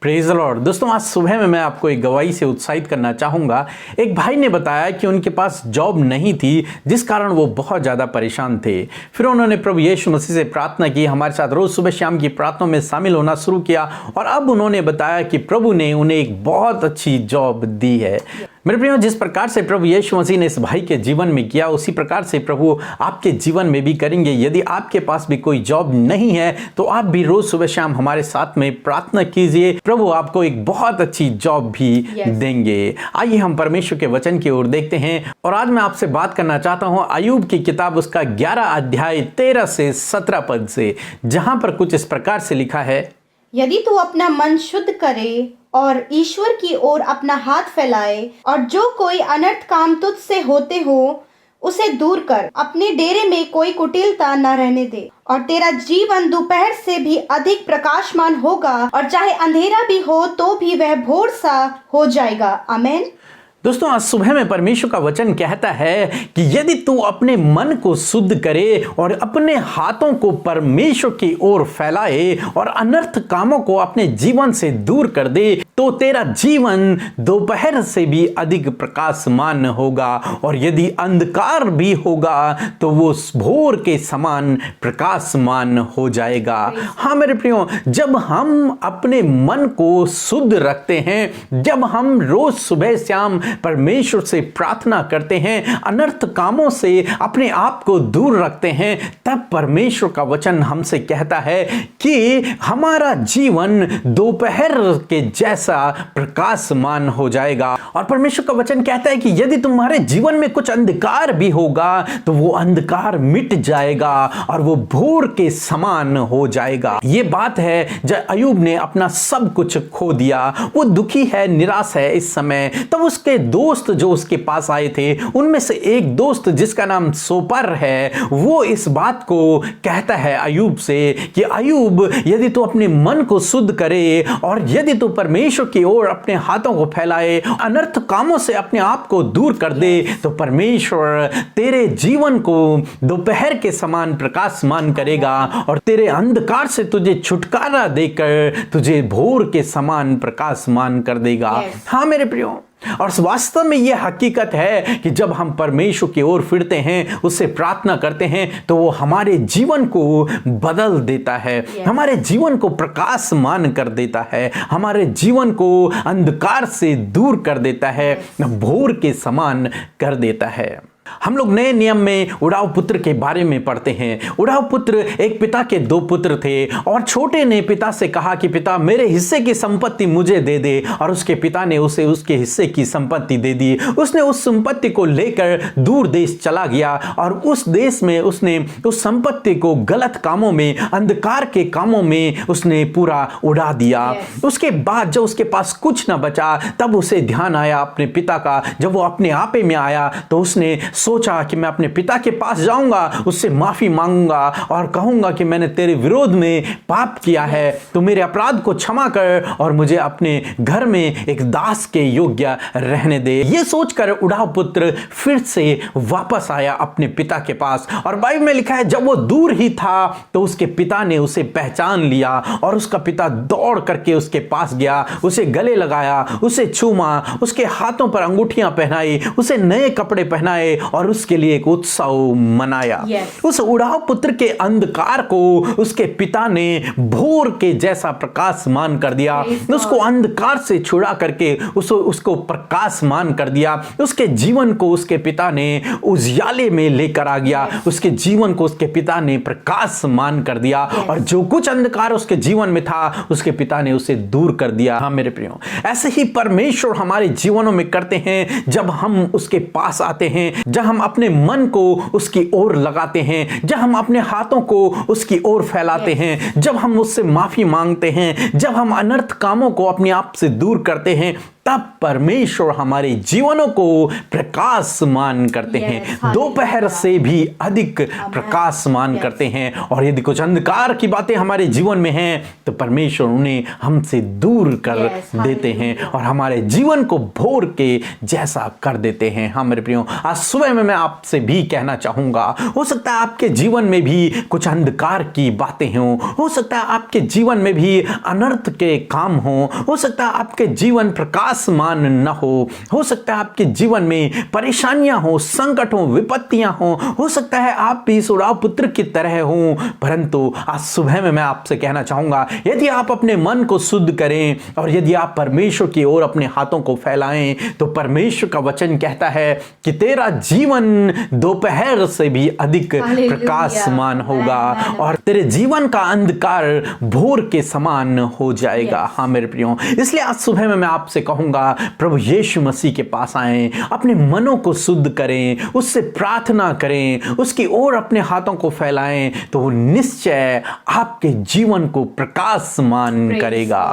Praise the Lord. दोस्तों, आज सुबह में मैं आपको एक गवाही से उत्साहित करना चाहूँगा। एक भाई ने बताया कि उनके पास जॉब नहीं थी, जिस कारण वो बहुत ज़्यादा परेशान थे। फिर उन्होंने प्रभु यीशु मसीह से प्रार्थना की, हमारे साथ रोज़ सुबह शाम की प्रार्थना में शामिल होना शुरू किया और अब उन्होंने बताया कि प्रभु ने उन्हें एक बहुत अच्छी जॉब दी है। मेरे प्रियो, जिस प्रकार से प्रभु यीशु मसीह ने इस भाई के जीवन में किया, उसी प्रकार से प्रभु आपके जीवन में भी करेंगे। यदि आपके पास भी कोई जॉब नहीं है तो आप भी रोज सुबह शाम हमारे साथ में प्रार्थना कीजिए, प्रभु आपको एक बहुत अच्छी जॉब भी देंगे। आइए हम परमेश्वर के वचन की ओर देखते हैं और आज मैं आपसे बात करना चाहता हूं अय्यूब की किताब, उसका 11 अध्याय 13 से 17 पद से, जहां पर कुछ इस प्रकार से लिखा है। यदि तू अपना मन शुद्ध करे और ईश्वर की ओर अपना हाथ फैलाए और जो कोई अनर्थ काम तुझसे होते हो उसे दूर कर, अपने डेरे में कोई कुटिलता न रहने दे, और तेरा जीवन दोपहर से भी अधिक प्रकाशमान होगा, और चाहे अंधेरा भी हो तो भी वह भोर सा हो जाएगा। आमीन। दोस्तों, आज सुबह में परमेश्वर का वचन कहता है कि यदि तू अपने मन को शुद्ध करे और अपने हाथों को परमेश्वर की ओर फैलाए और अनर्थ कामों को अपने जीवन से दूर कर दे, तो तेरा जीवन दोपहर से भी अधिक प्रकाशमान होगा, और यदि अंधकार भी होगा तो वो भोर के समान प्रकाशमान हो जाएगा। हाँ मेरे प्रियो, जब हम अपने मन को शुद्ध रखते हैं, जब हम रोज सुबह शाम परमेश्वर से प्रार्थना करते हैं, अनर्थ कामों से अपने आप को दूर रखते हैं, तब परमेश्वर का वचन हमसे कहता है कि हमारा जीवन दोपहर के जैसा प्रकाशमान हो जाएगा। और परमेश्वर का वचन कहता है कि यदि तुम्हारे जीवन में कुछ अंधकार भी होगा तो वो अंधकार मिट जाएगा और वो भोर के समान हो जाएगा। ये बात है जब अय्यूब ने अपना सब कुछ खो दिया, वो दुखी है, निराश है इस समय। तब उसके दोस्त जो उसके पास आए थे, उनमें से एक दोस्त जिसका नाम सोपर है, वो इस बात को कहता है अय्यूब से कि अय्यूब, यदि तू अपने मन को शुद्ध करे और यदि तू परमेश्वर की ओर अपने हाथों को फैलाए, अनर्थ कामों से अपने आप को दूर कर दे, तो परमेश्वर तेरे जीवन को दोपहर के समान प्रकाशमान करेगा और तेरे अंधकार से तुझे छुटकारा देकर तुझे भोर के समान प्रकाशमान कर देगा। हाँ मेरे प्रियो, और वास्तव में यह हकीकत है कि जब हम परमेश्वर की ओर फिरते हैं, उससे प्रार्थना करते हैं, तो वो हमारे जीवन को बदल देता है, हमारे जीवन को प्रकाशमान कर देता है, हमारे जीवन को अंधकार से दूर कर देता है, भोर के समान कर देता है। हम लोग नए नियम में उड़ाव पुत्र के बारे में पढ़ते हैं। उड़ाव पुत्र, एक पिता के दो पुत्र थे और छोटे ने पिता से कहा कि पिता, मेरे हिस्से की संपत्ति मुझे दे दे, और उसके पिता ने उसे उसके हिस्से की संपत्ति दे दी। उसने उस संपत्ति को लेकर दूर देश चला गया और उस देश में उसने उस संपत्ति को गलत कामों में, अंधकार के कामों में उसने पूरा उड़ा दिया। उसके बाद जब उसके पास कुछ ना बचा, तब उसे ध्यान आया अपने पिता का। जब वो अपने आपे में आया तो उसने सोचा कि मैं अपने पिता के पास जाऊंगा, उससे माफी मांगूंगा और कहूंगा कि मैंने तेरे विरोध में पाप किया है, तो मेरे अपराध को क्षमा कर और मुझे अपने घर में एक दास के योग्य रहने दे। ये सोचकर उड़ाव पुत्र फिर से वापस आया अपने पिता के पास, और बाइबल में लिखा है जब वो दूर ही था तो उसके पिता ने उसे पहचान लिया और उसका पिता दौड़ करके उसके पास गया, उसे गले लगाया, उसे छूमा, उसके हाथों पर अंगूठियां पहनाई, उसे नए कपड़े पहनाए और उसके लिए एक उत्सव मनाया। उस उड़ाव पुत्र के अंधकार को उसके पिता ने भोर के जैसा प्रकाशमान कर दिया। उसको अंधकार से छुड़ा करके उसको प्रकाशमान कर दिया। उसके जीवन को उसके पिता ने उजियाले में लेकर आ गया। उसके जीवन को उसके पिता ने प्रकाशमान कर दिया और जो कुछ अंधकार उसके जीवन में था, उसके पिता ने उसे दूर कर दिया। हाँ मेरे प्रियो, ऐसे ही परमेश्वर हमारे जीवनों में करते हैं। जब हम उसके पास आते हैं, जब हम अपने मन को उसकी ओर लगाते हैं, जब हम अपने हाथों को उसकी ओर फैलाते हैं, जब हम उससे माफी मांगते हैं, जब हम अनर्थ कामों को अपने आप से दूर करते हैं, तब परमेश्वर हमारे जीवनों को प्रकाशमान करते हैं, दोपहर से भी अधिक प्रकाशमान करते हैं। और यदि कुछ अंधकार की बातें हमारे जीवन में हैं तो परमेश्वर उन्हें हमसे दूर कर देते हैं और हमारे जीवन को भोर के जैसा कर देते हैं। हाँ मेरे प्रियो, आज सुबह में मैं आपसे भी कहना चाहूंगा, हो सकता है आपके जीवन में भी कुछ अंधकार की बातें हो सकता है आपके जीवन में भी अनर्थ के काम हो सकता है आपके जीवन प्रकाशमान न हो सकता है आपके जीवन में परेशानियां हो, संकट हो, विपत्तियां हो सकता है आप भी सुराव पुत्र की तरह हो। परंतु आज सुबह में मैं आपसे कहना चाहूंगा, यदि आप अपने मन को शुद्ध करें और यदि आप परमेश्वर की ओर अपने हाथों को फैलाएं तो परमेश्वर का वचन कहता है कि तेरा जीवन दोपहर से भी अधिक प्रकाशमान होगा और तेरे जीवन का अंधकार भोर के समान हो जाएगा। हाँ मेरे प्रियो, इसलिए आज सुबह में मैं आपसे कहूंगा, प्रभु यीशु मसीह के पास आएं, अपने मनों को शुद्ध करें, उससे प्रार्थना करें, उसकी ओर अपने हाथों को फैलाएं तो वो निश्चय आपके जीवन को प्रकाशमान करेगा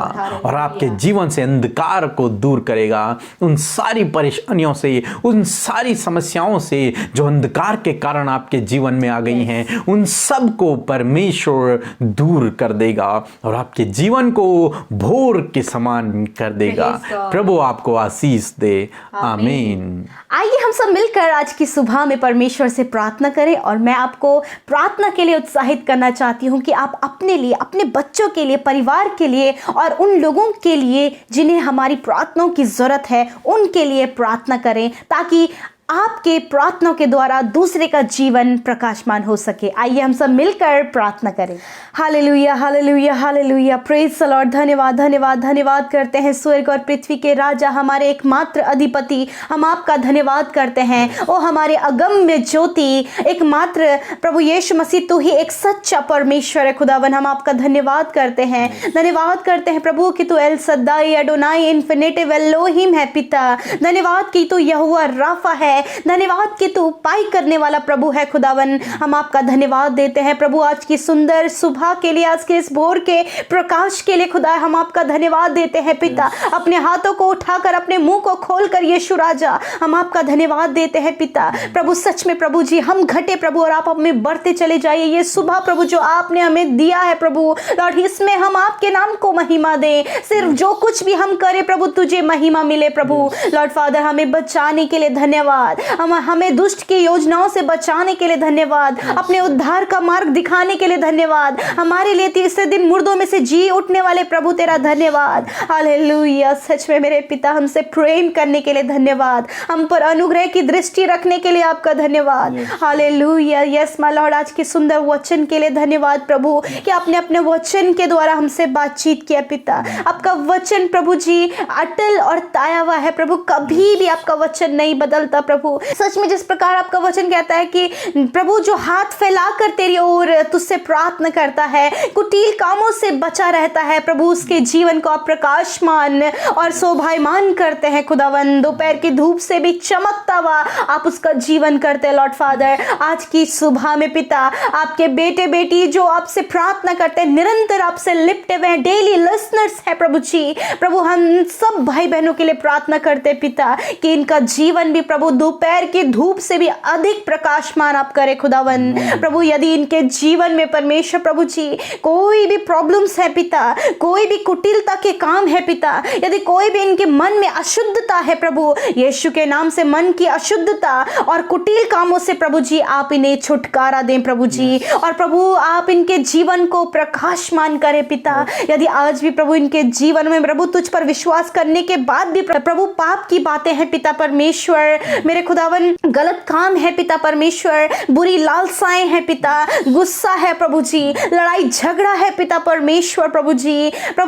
और आपके जीवन से अंधकार को दूर करेगा। उन सारी परेशानियों से, उन सारी समस्याओं से जो अंधकार के कारण आपके जीवन में आ गई हैं, उन सब को परमेश्वर दूर कर देगा और आपके जीवन को भोर के समान कर देगा। प्रभु आपको आशीष दे। आमीन। आइए हम सब मिलकर आज की सुबह में परमेश्वर से प्रार्थना करें और मैं आपको प्रार्थना के लिए उत्साहित करना चाहती हूं कि आप अपने लिए, अपने बच्चों के लिए, परिवार के लिए और उन लोगों के लिए जिन्हें हमारी प्रार्थनाओं की जरूरत है, उनके लिए प्रार्थना करें ताकि आपके प्रार्थनाओं के द्वारा दूसरे का जीवन प्रकाशमान हो सके। आइए हम सब मिलकर प्रार्थना करें। Hallelujah, hallelujah, hallelujah, praise the Lord. धन्यवाद, धन्यवाद, धन्यवाद करते हैं स्वर्ग और पृथ्वी के राजा, हमारे एकमात्र अधिपति, हम आपका धन्यवाद करते हैं। ओ हमारे अगम्य ज्योति, एकमात्र प्रभु यीशु मसीह, तू ही एक सच्चा परमेश्वर है खुदावन। हम आपका धन्यवाद करते हैं, धन्यवाद करते हैं प्रभु कि तू एल सद्दाई, एडोनाई, इन्फिनिटिव एलोहिम है पिता। धन्यवाद कि तू यहोवा राफा है, धन्यवाद कि तू उपाय करने वाला प्रभु है खुदावन। हम आपका धन्यवाद देते हैं प्रभु आज की सुंदर सुबह के लिए, आज के इस भोर के प्रकाश के लिए खुदा हम आपका धन्यवाद देते हैं पिता। अपने हाथों को उठाकर, अपने मुंह को खोलकर यीशु राजा हम आपका धन्यवाद देते हैं पिता। प्रभु सच में प्रभु जी हम घटे प्रभु और आप हमें बढ़ते चले जाइए। ये सुबह प्रभु जो आपने हमें दिया है प्रभु लॉर्ड, इसमें हम आपके नाम को महिमा दें। सिर्फ जो कुछ भी हम करें प्रभु तुझे महिमा मिले प्रभु लॉर्ड फादर। हमें बचाने के लिए धन्यवाद, हमें दुष्ट की योजनाओं से बचाने के लिए धन्यवाद, अपने उद्धार का मार्ग दिखाने के लिए धन्यवाद, हमारे लिए तीसरे दिन मुर्दों में से जी उठने वाले प्रभु तेरा धन्यवाद। हालेलुया, सच में मेरे पिता हमसे प्रेम करने के लिए धन्यवाद, हम पर अनुग्रह की दृष्टि रखने के लिए आपका धन्यवाद। हालेलुया, यस माय लॉर्ड, आज के सुंदर वचन के लिए धन्यवाद प्रभु कि आपने अपने वचन के द्वारा हमसे बातचीत किया पिता। आपका वचन प्रभु जी अटल और ताया हुआ है प्रभु, कभी भी आपका वचन नहीं बदलता प्रभु। सच में जिस प्रकार आपका वचन कहता है कि प्रभु जो हाथ फैलाकर तेरी ओर तुझसे प्रार्थना करता है, कुटिल कामों से बचा रहता है प्रभु, उसके जीवन को आप प्रकाशमान और शोभायमान करते हैं खुदावन। दोपहर की धूप से भी चमकता हुआ आप उसका जीवन करते हैं लॉर्ड फादर। आज की सुबह में पिता आपके बेटे बेटी जो आपसे प्रार्थना करते हैं, निरंतर आपसे लिपटे हुए हैं, डेली लिसनर्स है प्रभु जी। प्रभु हम सब भाई बहनों के लिए प्रार्थना करते हैं पिता कि इनका जीवन भी प्रभु दोपहर की धूप से भी अधिक प्रकाशमान आप करें खुदावन। प्रभु यदि इनके जीवन में परमेश्वर प्रभु जी कोई भी प्रॉब्लम्स है पिता, कोई भी कुटिलता के काम है पिता, यदि कोई भी इनके मन में अशुद्धता है प्रभु, यीशु के नाम से मन की अशुद्धता और कुटिल कामों से प्रभु जी आप इन्हें छुटकारा दें प्रभु जी। और प्रभु आप इनके जीवन को प्रकाशमान करें पिता। यदि आज भी प्रभु इनके जीवन में प्रभु तुझ पर विश्वास करने के बाद भी प्रभु पाप की बातें हैं पिता परमेश्वर, मेरे खुदावन गलत काम है पिता परमेश्वर, बुरी लालसाएं हैं पिता, गुस्सा है प्रभु जी, लड़ाई झगड़ा है पिता परमेश्वर प्रभु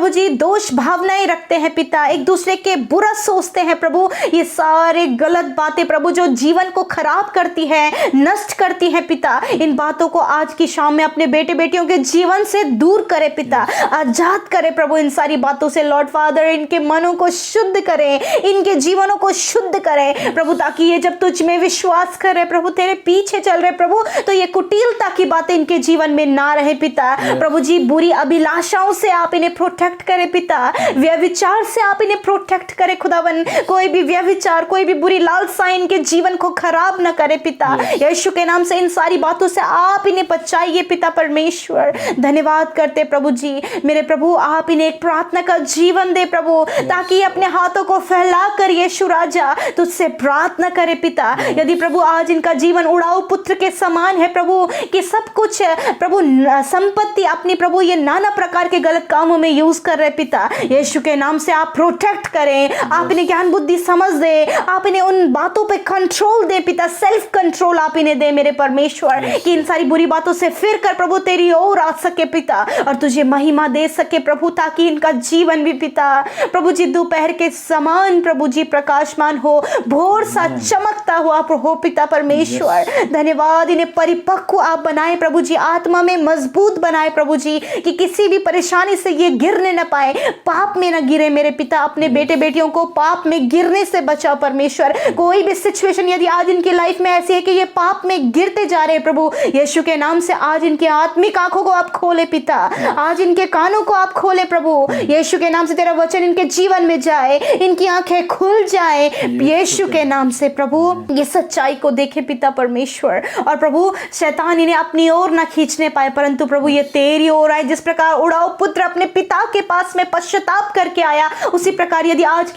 जी दोष भावनाएं रखते हैं पिता, एक दूसरे के बुरा सोचते हैं प्रभु, ये सारे गलत बातें प्रभु जो जीवन को खराब करती है, नष्ट करती है पिता, इन बातों को आज की शाम में अपने बेटे बेटियों के जीवन से दूर करे पिता, आजाद करे प्रभु इन सारी बातों से लॉर्ड फादर। इनके मनों को शुद्ध करें, इनके जीवनों को शुद्ध करें प्रभु, ताकि ये ये जब तुझ में विश्वास कर रहे प्रभु, तेरे पीछे चल रहे प्रभु, तो ये कुटिलता की बातें इनके जीवन में ना रहे पिता। प्रभु जी, बुरी अभिलाषाओं से आप इन्हें प्रोटेक्ट करें पिता, व्यभिचार से आप इन्हें प्रोटेक्ट करें खुदावन। कोई भी व्यभिचार, कोई भी बुरी लालसा इनके जीवन को खराब ना करे पिता। यीशु के नाम से इन सारी बातों से आप इन्हें बचाइए पिता परमेश्वर। धन्यवाद करते प्रभु जी। मेरे प्रभु, आप इन्हें एक प्रार्थना का जीवन दे प्रभु, ताकि अपने हाथों को फैला कर यीशु राजा तुझसे प्रार्थना करे पिता। यदि प्रभु आज इनका जीवन उड़ाऊ पुत्र के समान है प्रभु, कि सब कुछ प्रभु संपत्ति अपनी प्रभु ये नाना प्रकार के गलत कामों में यूज कर रहे पिता, यीशु के नाम से आप प्रोटेक्ट करें, आप इन्हें ज्ञान बुद्धि समझ दे, आप इन्हें उन बातों पे कंट्रोल दे पिता, सेल्फ कंट्रोल आप इन्हें दे मेरे परमेश्वर, कि इन सारी बुरी बातों से फिर कर प्रभु तेरी ओर आ सके पिता, और तुझे महिमा दे सके प्रभु, ताकि इनका जीवन भी पिता प्रभु जी दोपहर के समान प्रभु जी प्रकाशमान हो, भोर सा चमकता हुआ हो पिता परमेश्वर। धन्यवाद, इन्हें परिपक्व आप बनाए प्रभु जी, आत्मा में मजबूत बनाए प्रभु जी, कि किसी भी परेशानी से ये गिरने न पाए, पाप में न गिरे मेरे पिता। अपने बेटे बेटियों को पाप में गिरने से बचाओ परमेश्वर। कोई भी सिचुएशन यदि आज इनकी लाइफ में ऐसी है कि ये पाप में गिरते जा रहे हैं प्रभु, यीशु के नाम से आज इनकी आत्मिक आंखों को आप खोले पिता, आज इनके कानों को आप खोले प्रभु, यीशु के नाम से तेरा वचन इनके जीवन में जाए, इनकी आंखें खुल जाए यीशु के नाम से प्रभु, ये सच्चाई को देखे पिता परमेश्वर। और प्रभु शैतान इन्हें अपनी ओर ना खींचने पाए, परंतु प्रभु ये तेरी ओर आए। जिस प्रकार उड़ाऊ पुत्र अपने पिता के पास में पश्चाताप करके आया, उसी प्रकार यदि आज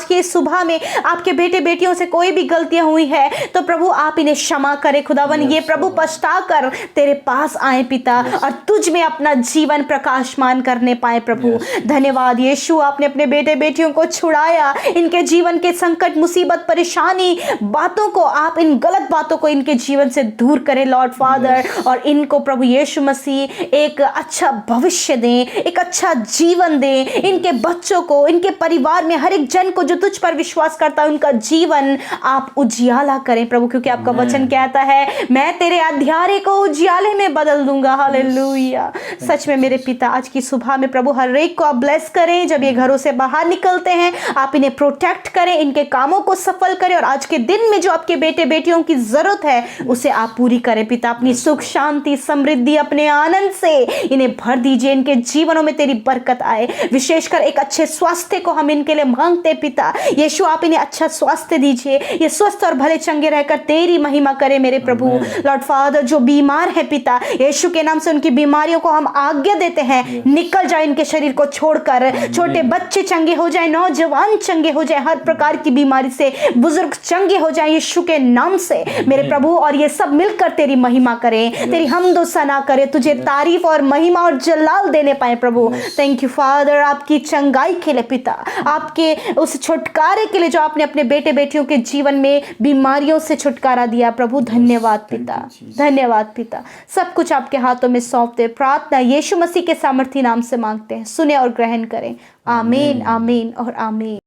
के इस सुबह में आपके बेटे बेटियों से कोई भी गलतियां हुई है, तो प्रभु आप इन्हें क्षमा करें खुदावन। ये प्रभु पछता कर तेरे पास आए पिता, और तुझ में अपना जीवन प्रकाशमान करने पाए प्रभु। धन्यवाद यीशु, आपने अपने बेटे बेटियों को छुड़ाया, इनके जीवन के संकट, मुसीबत, परेशानी, बातों को आप, इन गलत बातों को इनके जीवन से दूर करें लॉर्ड फादर, और इनको प्रभु यीशु मसीह एक अच्छा भविष्य दें, एक अच्छा जीवन दें, इनके बच्चों को, इनके परिवार में हर एक जन को जो तुझ पर विश्वास करता है, उनका जीवन आप उजियाला करें प्रभु, क्योंकि आपका वचन कहता है मैं तेरे अंधियारे को उजियाले में बदल दूंगा। हालेलुया। सच में मेरे पिता, आज की सुबह में प्रभु हर एक को आप ब्लेस करें, जब ये घरों से बाहर निकलते हैं आप इन्हें प्रोटेक्ट करें, इनके कामों को सफल करें, और आज के दिन में जो आपके बेटे बेटियों की जरूरत है उसे आप पूरी करें पिता। अपनी सुख, शांति, समृद्धि, अपने आनंद से इन्हें भर दीजिए, इनके जीवनों में तेरी बरकत आए। विशेषकर एक अच्छे स्वास्थ्य को हम इनके लिए मांगते पिता यीशु, आप इन्हें अच्छा स्वास्थ्य दीजिए, ये स्वस्थ और भले चंगे रहकर तेरी महिमा करे मेरे प्रभु। लॉर्ड फादर, जो बीमार है पिता यीशु के नाम से उनकी बीमारियों को हम आज्ञा देते हैं, निकल जाए इनके शरीर को छोड़कर। छोटे बच्चे चंगे हो जाए, नौजवान चंगे हो जाए, हर प्रकार की बीमारी से बुजुर्ग चंगे हो जाए यीशु के नाम से मेरे प्रभु। और ये सब मिलकर तेरी महिमा करें, तेरी हमदो सना करें, तुझे तारीफ और महिमा और जलाल देने पाए प्रभु। थैंक यू फादर, आपकी चंगाई के लिए पिता, आपके उस छुटकारे के लिए जो आपने अपने बेटे बेटियों के जीवन में बीमारियों से छुटकारा दिया प्रभु। धन्यवाद पिता, धन्यवाद पिता। सब कुछ आपके हाथों में सौंपते, प्रार्थना यीशु मसीह के सामर्थी नाम से मांगते हैं, सुने और ग्रहण करें। आमीन, आमीन और आमीन।